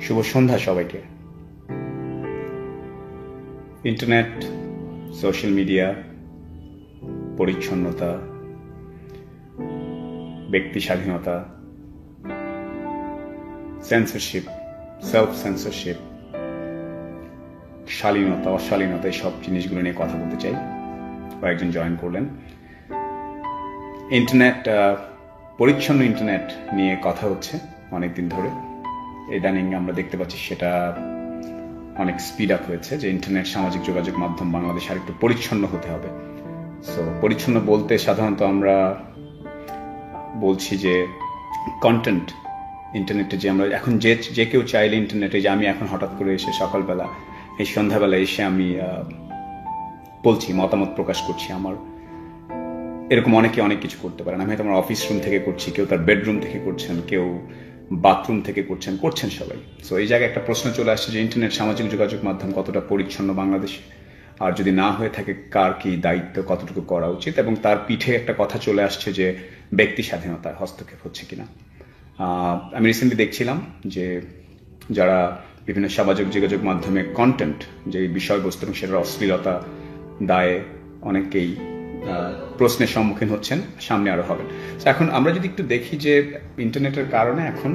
শুভ সন্ধ্যা সবাইকে। Internet, social media, পরিচ্ছন্নতা, ব্যক্তি স্বাধীনতা, সেন্সরশিপ, সেলফ সেন্সরশিপ, শালীনতা, অশালীনতা, এই সব জিনিসগুলো নিয়ে কথা বলতে চাই। কয়েকজন জয়েন করলেন। ইন্টারনেট, পরিচ্ছন্ন ইন্টারনেট নিয়ে কথা হচ্ছে অনেকদিন ধরে। ইদানিং আমরা দেখতে পাচ্ছি সেটা অনেক স্পিড আপ হয়েছে, যে ইন্টারনেট, সামাজিক যোগাযোগ মাধ্যম বাংলাদেশ আরেকটু পরিচ্ছন্ন হতে হবে। সো পরিচ্ছন্ন বলতে সাধারণত আমরা বলছি যে কন্টেন্ট, ইন্টারনেটে যে আমরা এখন যে কেউ চাইলে ইন্টারনেটে, যে আমি এখন হঠাৎ করে এসে সকালবেলা, এই সন্ধ্যাবেলা এসে আমি বলছি, মতামত প্রকাশ করছি, আমার এরকম অনেকে অনেক কিছু করতে পারেন। আমি হয়তো আমার অফিস রুম থেকে করছি, কেউ তার বেডরুম থেকে করছেন, কেউ বাথরুম থেকে করছেন সবাই। সো এই জায়গায় একটা প্রশ্ন চলে আসছে যে ইন্টারনেট, সামাজিক যোগাযোগ মাধ্যম কতটা পরিচ্ছন্ন বাংলাদেশে, আর যদি না হয়ে থাকে কার কি দায়িত্ব, কতটুকু করা উচিত, এবং তার পিঠে একটা কথা চলে আসছে যে ব্যক্তি স্বাধীনতায় হস্তক্ষেপ হচ্ছে কিনা। আমি রিসেন্টলি দেখছিলাম যে যারা বিভিন্ন সামাজিক যোগাযোগ মাধ্যমে কন্টেন্ট, যে বিষয়বস্তু এবং সেটার অশ্লীলতা দায়ে অনেকেই প্রশ্নের সম্মুখীন হচ্ছেন, সামনে আরো হবেন। এখন আমরা যদি একটু দেখি যে ইন্টারনেটের কারণে এখন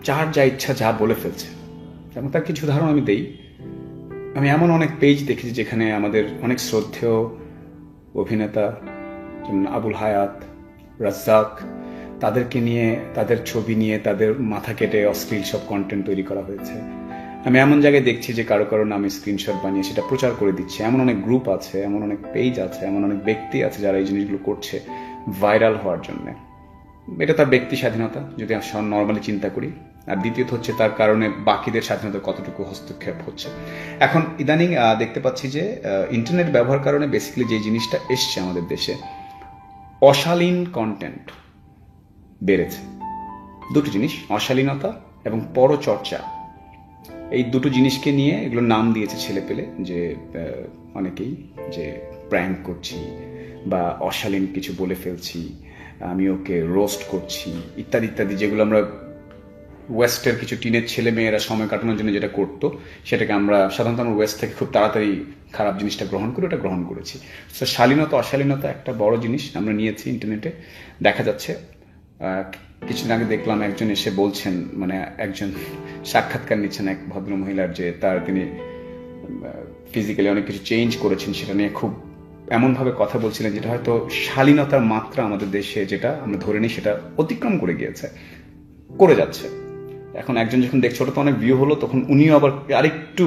যার যা ইচ্ছা যা বলে ফেলছে, এবং তার কিছু উদাহরণ আমি দেই। আমি এমন অনেক পেজ দেখেছি যেখানে আমাদের অনেক শ্রদ্ধেয় অভিনেতা যেমন আবুল হায়াত, রাজ্জাক, তাদেরকে নিয়ে, তাদের ছবি নিয়ে, তাদের মাথা কেটে অশ্লীল সব কন্টেন্ট তৈরি করা হয়েছে। আমি এমন জায়গায় দেখছি যে কারো নামে স্ক্রিনশট বানিয়ে সেটা প্রচার করে দিচ্ছে। এমন অনেক গ্রুপ আছে, এমন অনেক পেজ আছে, এমন অনেক ব্যক্তি আছে যারা এই জিনিসগুলো করছে ভাইরাল হওয়ার জন্য। এটা তার ব্যক্তি স্বাধীনতা যদি নর্মালি চিন্তা করি। আর দ্বিতীয়ত হচ্ছে তার কারণে বাকিদের স্বাধীনতা কতটুকু হস্তক্ষেপ হচ্ছে। এখন ইদানিং দেখতে পাচ্ছি যে ইন্টারনেট ব্যবহার কারণে বেসিক্যালি যে জিনিসটা এসছে আমাদের দেশে, অশালীন কন্টেন্ট বেড়েছে। দুটো জিনিস, অশালীনতা এবং পরচর্চা, এই দুটো জিনিসকে নিয়ে এগুলো নাম দিয়েছে ছেলে পেলে, যে অনেকেই যে প্র্যাঙ্ক করছি বা অশালীন কিছু বলে ফেলছি, আমি ওকে রোস্ট করছি, ইত্যাদি ইত্যাদি, যেগুলো আমরা ওয়েস্টের কিছু টিনের ছেলে মেয়েরা সময় কাটানোর জন্য যেটা করতো, সেটাকে আমরা সাধারণত আমরা ওয়েস্ট থেকে খুব তাড়াতাড়ি খারাপ জিনিসটা গ্রহণ করে ওটা গ্রহণ করেছি। তো শালীনতা, অশালীনতা একটা বড় জিনিস আমরা নিয়েছি ইন্টারনেটে। দেখা যাচ্ছে কিছুদিন আগে দেখলাম একজন এসে বলছেন, মানে একজন সাক্ষাৎকার নিচ্ছেন এক ভদ্র মহিলার, যে তিনি ফিজিক্যালি অনেক কিছু চেঞ্জ করেছেন, সেটা নিয়ে খুব এমনভাবে কথা বলছিলেন যেটা হয়তো শালীনতার মাত্রা আমাদের দেশে যেটা আমরা ধরে নিই সেটা অতিক্রম করে যাচ্ছে। এখন একজন যখন দেখছে ওটা তো অনেক ভিউ হলো, তখন উনিও আবার আরেকটু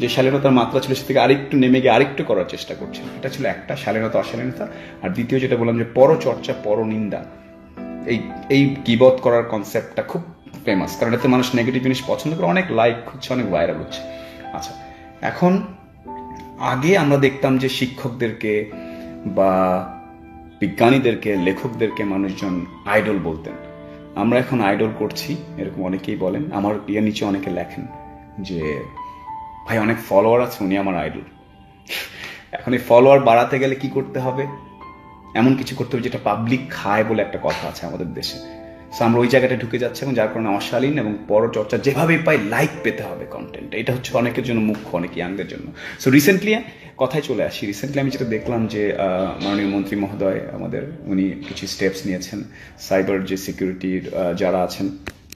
যে শালীনতার মাত্রা ছিল সে থেকে আরেকটু নেমে গিয়ে আরেকটু করার চেষ্টা করছেন। এটা ছিল একটা শালীনতা, অশালীনতা। আর দ্বিতীয় যেটা বললাম যে পরচর্চা, পরনিন্দা, এই গীবত করার কনসেপ্টটা খুব ফেমাস, কারণ এতে মানুষ নেগেটিভ জিনিস পছন্দ করে, অনেক লাইক হচ্ছে, অনেক ভাইরাল হচ্ছে। আচ্ছা, এখন আগে আমরা দেখতাম যে শিক্ষকদেরকে বা বিজ্ঞানীদেরকে, লেখকদেরকে মানুষজন আইডল বলতেন। আমরা এখন আইডল করছি, এরকম অনেকেই বলেন। আমার ইয়ে নিচে অনেকে লেখেন যে ভাই অনেক ফলোয়ার আছে, উনি আমার আইডল। এখন এই ফলোয়ার বাড়াতে গেলে কি করতে হবে? এমন কিছু করতে হবে যেটা পাবলিক খায় বলে একটা কথা আছে আমাদের দেশে। সো আমরা ওই জায়গাটা ঢুকে যাচ্ছি, এবং যার কারণে অশালীন এবং পরচর্চা যেভাবেই পাই লাইক পেতে হবে কন্টেন্ট, এটা হচ্ছে অনেকের জন্য মুখ্য, অনেক ইয়াংদের জন্য। সো রিসেন্টলি কথায় চলে আসি, রিসেন্টলি আমি যেটা দেখলাম যে মাননীয় মন্ত্রী মহোদয় আমাদের, উনি কিছু স্টেপস নিয়েছেন। সাইবার যে সিকিউরিটির যারা আছেন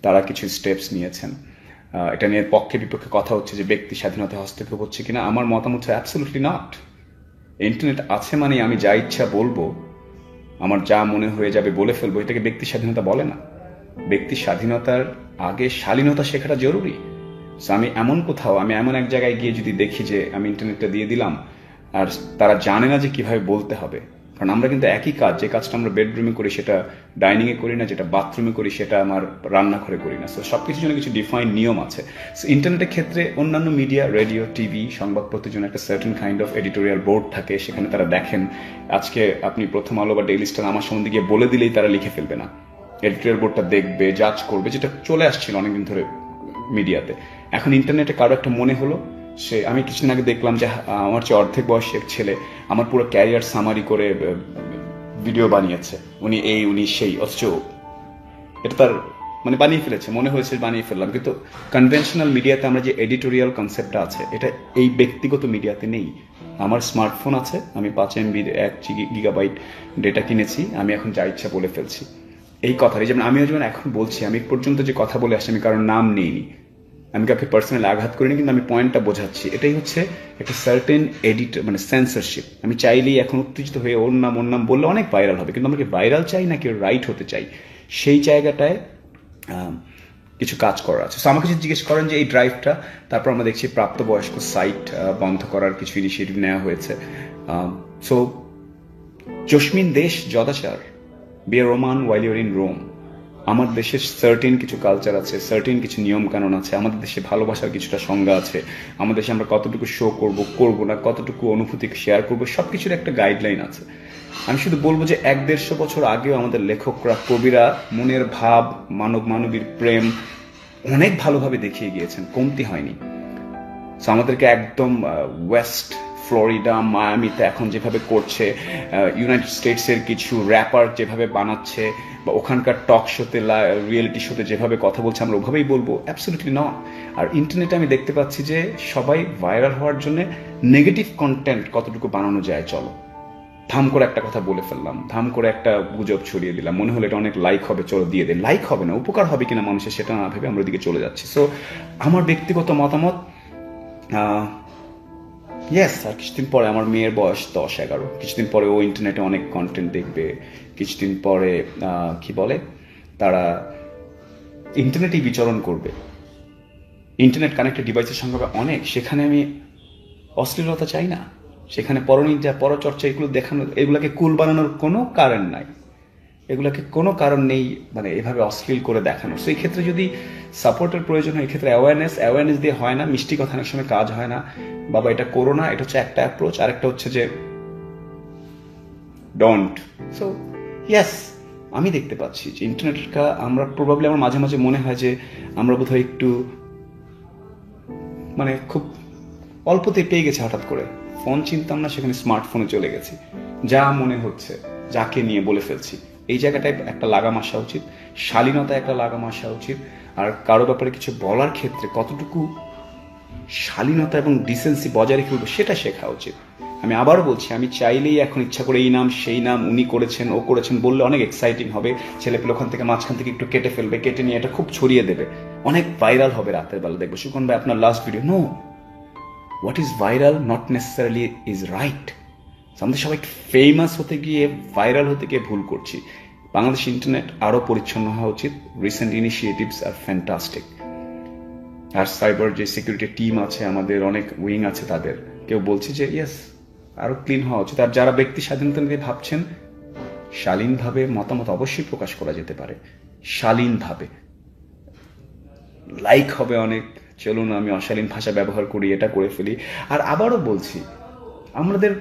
তারা কিছু স্টেপস নিয়েছেন। এটা নিয়ে পক্ষে বিপক্ষে কথা হচ্ছে যে ব্যক্তি স্বাধীনতা হস্তক্ষেপ হচ্ছে কিনা। আমার মতামত হচ্ছে অ্যাবসলিউটলি নট। ইন্টারনেট আছে মানে আমি যা ইচ্ছা বলবো, আমার যা মনে হয়ে যাবে বলে ফেলবো, এটাকে ব্যক্তি স্বাধীনতা বলে না। ব্যক্তি স্বাধীনতার আগে শালীনতা শেখাটা জরুরি। আমি এমন এক জায়গায় গিয়ে যদি দেখি যে আমি ইন্টারনেটটা দিয়ে দিলাম আর তারা জানে না যে কিভাবে বলতে হবে, কারণ আমরা কিন্তু একই কাজ, যে কাজটা আমরা বেডরুমে করি সেটা ডাইনিং এ করি না, যেটা বাথরুমে করি সেটা আমার রান্নাঘরে করি না। সবকিছুর জন্য কিছু ডিফাইন নিয়ম আছে। ইন্টারনেটের ক্ষেত্রে অন্যান্য মিডিয়া, রেডিও, টিভি, সংবাদপত্রের জন্য একটা certain kind of editorial board থাকে, সেখানে তারা দেখেন। আজকে আপনি প্রথম আলো বা ডেইলি স্টার আমার সম্বন্ধে গিয়ে বলে দিলেই তারা লিখে ফেলবে না, এডিটোরিয়াল বোর্ডটা দেখবে, জাজ করবে, যেটা চলে আসছিল অনেকদিন ধরে মিডিয়াতে। এখন ইন্টারনেটে কারো একটা মনে হলো, আমি কিছুদিন আগে দেখলাম যে আমার চেয়ে অর্ধেক বয়সী এক ছেলে আমার পুরো ক্যারিয়ার সামারি করে ভিডিও বানিয়েছে, উনি এই উনি সেই, অথচ এটা তার মানে বানিয়ে ফেলেছে, মনে হয়েছে বানিয়ে ফেললাম, কিন্তু কনভেনশনাল মিডিয়াতে আমরা যে এডিটোরিয়াল কনসেপ্টটা আছে এটা এই ব্যক্তিগত মিডিয়াতে নেই। আমার স্মার্টফোন আছে, আমি 5 MB 1 GB ডেটা কিনেছি, আমি এখন যা ইচ্ছা বলে ফেলছি। এই কথাটাই যেমন আমি যেমন এখন বলছি, আমি পর্যন্ত যে কথা বলে আসছি আমি কারোর নাম নেইনি, আমি কাউকে পার্সোনালি আঘাত করিনি, কিন্তু আমি পয়েন্টটা বোঝাচ্ছি। এটাই হচ্ছে একটা সার্টেন মানে সেন্সরশিপ। আমি চাইলেই এখন উত্তেজিত হয়ে ওর নাম বললে অনেক ভাইরাল হবে, কিন্তু আমাকে ভাইরাল চাই নাকি রাইট হতে চাই, সেই জায়গাটায় কিছু কাজ করার আছে। সো আমাকে যদি জিজ্ঞেস করেন যে এই ড্রাইভটা, তারপর আমরা দেখছি প্রাপ্তবয়স্ক সাইট বন্ধ করার কিছু ইনিশিয়েটিভ নেওয়া হয়েছে। সো জসমিন দেশ যদাচার, be a Roman while you're in Rome. আমার দেশের সার্টেন কিছু কালচার আছে, সার্টেন কিছু নিয়ম কানুন আছে, আমাদের দেশে ভালোবাসার কিছুটা সংজ্ঞা আছে, আমাদের দেশে আমরা কতটুকু শো করব না, কতটুকু অনুভূতি শেয়ার করবো, সবকিছুর একটা গাইডলাইন আছে। আমি শুধু বলবো যে 100-150 বছর আগেও আমাদের লেখকরা, কবিরা মনের ভাব, মানবীর প্রেম অনেক ভালোভাবে দেখিয়ে গিয়েছেন, কমতি হয়নি। সো আমাদেরকে একদম ওয়েস্ট ফ্লোরিডা, মায়ামিতে এখন যেভাবে করছে, ইউনাইটেড স্টেটসের কিছু র্যাপার যেভাবে বানাচ্ছে, বা ওখানকার টক শোতে, রিয়েলিটি শোতে যেভাবে কথা বলছে আমরা ওভাবেই বলবো? Absolutely not. আর ইন্টারনেটে আমি দেখতে পাচ্ছি যে সবাই ভাইরাল হওয়ার জন্য নেগেটিভ কন্টেন্ট কতটুকু বানানো যায়, চলো ধাম করে একটা কথা বলে ফেললাম, ধাম করে একটা গুজব ছড়িয়ে দিলাম, মনে হলো এটা অনেক লাইক হবে, চলো দিয়ে দে। লাইক হবে না, উপকার হবে কিনা মানুষের সেটা না ভেবে আমরা ওদিকে চলে যাচ্ছি। সো আমার ব্যক্তিগত মতামত, ইয়েস, আর কিছুদিন পরে আমার মেয়ের বয়স 10-11, কিছুদিন পরে ও ইন্টারনেটে অনেক কন্টেন্ট দেখবে, কিছুদিন পরে কি বলে তারা ইন্টারনেটেই বিচরণ করবে, ইন্টারনেট কানেক্টেড ডিভাইসের সংখ্যা অনেক, সেখানে আমি অশ্লীলতা চাই না, সেখানে পরনিন্দা, পরচর্চা এগুলো দেখানো, এগুলাকে কুল বানানোর কোনো কারণ নাই, এগুলোকে কোনো কারণ নেই মানে এভাবে অশ্লীল করে দেখানো। সেই ক্ষেত্রে যদি সাপোর্টের প্রয়োজন হয়, এক্ষেত্রে অ্যাওয়ারনেস দিয়ে হয় না, মিষ্টি কথা অনেক সময় কাজ হয় না। বাবা এটা করো না, এটা হচ্ছে একটা অ্যাপ্রোচ, আরেকটা হচ্ছে যে ডোন্ট। সো ইয়েস, আমি দেখতে পাচ্ছি যে ইন্টারনেটটা আমরা প্রবাবলি, আমার মাঝে মাঝে মনে হয় যে আমরা বোধহয় একটু মানে খুব অল্পতে পেয়ে গেছে, হঠাৎ করে ফোন চিনতাম না, সেখানে স্মার্টফোনে চলে গেছি, যা মনে হচ্ছে যাকে নিয়ে বলে ফেলছি। এই জায়গাটায় একটা লাগাম আসা উচিত, শালীনতায় একটা লাগাম আসা উচিত। আর কারো ব্যাপারে কিছু বলার ক্ষেত্রে কতটুকু শালীনতা এবং ডিসেন্সি বজায় রেখে সেটা শেখা উচিত। আমি আবারও বলছি, আমি চাইলেই এখন ইচ্ছা করে এই নাম সেই নাম, উনি করেছেন ও করেছেন বললে অনেক এক্সাইটিং হবে, ছেলেপেলে ওখান থেকে মাঝখান থেকে একটু কেটে ফেলবে, কেটে নিয়ে এটা খুব ছড়িয়ে দেবে, অনেক ভাইরাল হবে রাতের বেলা, দেখবো সুকন ভাই আপনার last video. No, what is viral not necessarily is right. আমাদের সবাই ফেমাস হতে গিয়ে, ভাইরাল হতে গিয়ে ভুল করছি। বাংলাদেশ ইন্টারনেট আরো পরিচ্ছন্ন হওয়া উচিত, রিসেন্ট ইনিশিয়েটিভস আর ফ্যান্টাস্টিক। আর সাইবার যে সিকিউরিটি টিম আছে, আমাদের অনেক উইং আছে, তাদের কেউ বলছে যে ইয়েস আরো ক্লিন হওয়া উচিত। আর যারা ব্যক্তি স্বাধীনতা নিয়ে ভাবছেন, শালীনভাবে মতামত অবশ্যই প্রকাশ করা যেতে পারে, শালীনভাবে। লাইক হবে অনেক, চলুন আমি অশালীন ভাষা ব্যবহার করি, এটা করে ফেলি। আর আবারও বলছি, আমাদের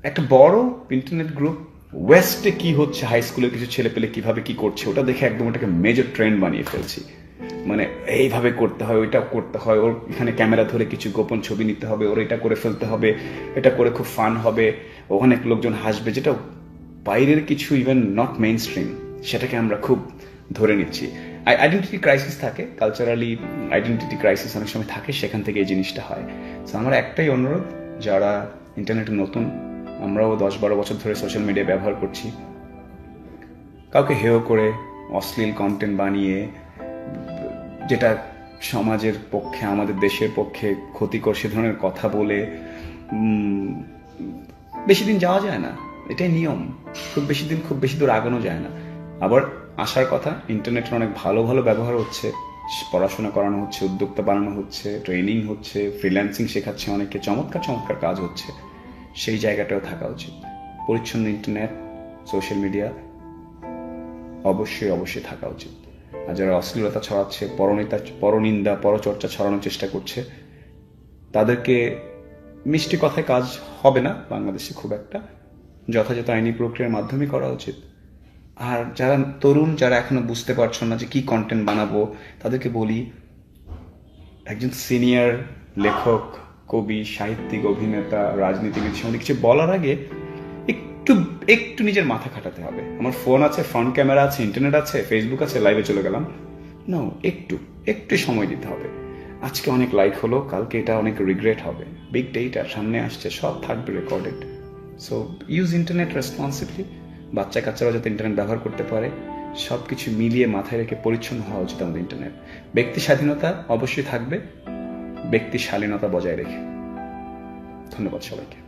একটা বড় ইন্টারনেট গ্রুপ ওয়েস্টে কি হচ্ছে, হাই স্কুলের কিছু ছেলে পেলে কিভাবে কি করছে, ওটা দেখে একদম ওটাকে মেজর ট্রেন্ড বানিয়ে ফেলছি। মানে এইভাবে করতে হয়, ওইটা করতে হয়, ওর এখানে ক্যামেরা ধরে কিছু গোপন ছবি নিতে হবে, ওর এটা করে ফেলতে হবে, এটা করে খুব ফান হবে, ওখানে লোকজন হাসবে, যেটা বাইরের কিছু, ইভেন নট মেইন স্ট্রিম, সেটাকে আমরা খুব ধরে নিচ্ছি। আইডেন্টিটি ক্রাইসিস থাকে, কালচারালি আইডেন্টিটি ক্রাইসিস অনেক সময় থাকে, সেখান থেকে এই জিনিসটা হয়। তো আমার একটাই অনুরোধ, যারা ইন্টারনেটে নতুন, আমরাও 10-12 বছর ধরে সোশ্যাল মিডিয়া ব্যবহার করছি, কাউকে হেয় করে অশ্লীল কন্টেন্ট বানিয়ে, যেটা সমাজের পক্ষে, আমাদের দেশের পক্ষে ক্ষতিকর, সে ধরনের কথা বলে বেশি দিন যাওয়া যায় না, এটাই নিয়ম। খুব বেশি দূর আগানো যায় না। আবার আসার কথা, ইন্টারনেটের অনেক ভালো ভালো ব্যবহার হচ্ছে, পড়াশোনা করানো হচ্ছে, উদ্যোক্তা বানানো হচ্ছে, ট্রেনিং হচ্ছে, ফ্রিল্যান্সিং শেখাচ্ছে অনেকে, চমৎকার কাজ হচ্ছে, সেই জায়গাটাও থাকা উচিত। পরিচ্ছন্ন ইন্টারনেট, সোশ্যাল মিডিয়া অবশ্যই থাকা উচিত। আর যারা অশ্লীলতা ছড়াচ্ছে, পরনিন্দা, পরচর্চা ছড়ানোর চেষ্টা করছে, তাদেরকে মিষ্টি কথায় কাজ হবে না বাংলাদেশে খুব একটা, যথাযথ আইনি প্রক্রিয়ার মাধ্যমে করা উচিত। আর যারা তরুণ, যারা এখনো বুঝতে পারছো না যে কি কন্টেন্ট বানাবো, তাদেরকে বলি, একজন সিনিয়র লেখক, কবি, সাহিত্যিক, অভিনেতা, রাজনীতিবিদ সম্বন্ধে কিছু বলার আগে একটু নিজের মাথা খাটাতে হবে। আমার ফোন আছে, ফ্রন্ট ক্যামেরা আছে, ইন্টারনেট আছে, ফেসবুক আছে, লাইভে চলে গেলাম, নো, একটু একটু সময় দিতে হবে। আজকে অনেক লাইক হলো, কালকে এটা অনেক রিগ্রেট হবে। বিগ ডেটা সামনে আসছে, সব থাকবে recorded. So use internet responsibly. বাচ্চা কাচ্চারা যাতে ইন্টারনেট ব্যবহার করতে পারে, সব কিছু মিলিয়ে মাথায় রেখে পরিচ্ছন্ন হওয়া উচিত আমাদের ইন্টারনেট। ব্যক্তি স্বাধীনতা অবশ্যই থাকবে, ব্যক্তি শালীনতা বজায় রেখে। ধন্যবাদ সবাইকে।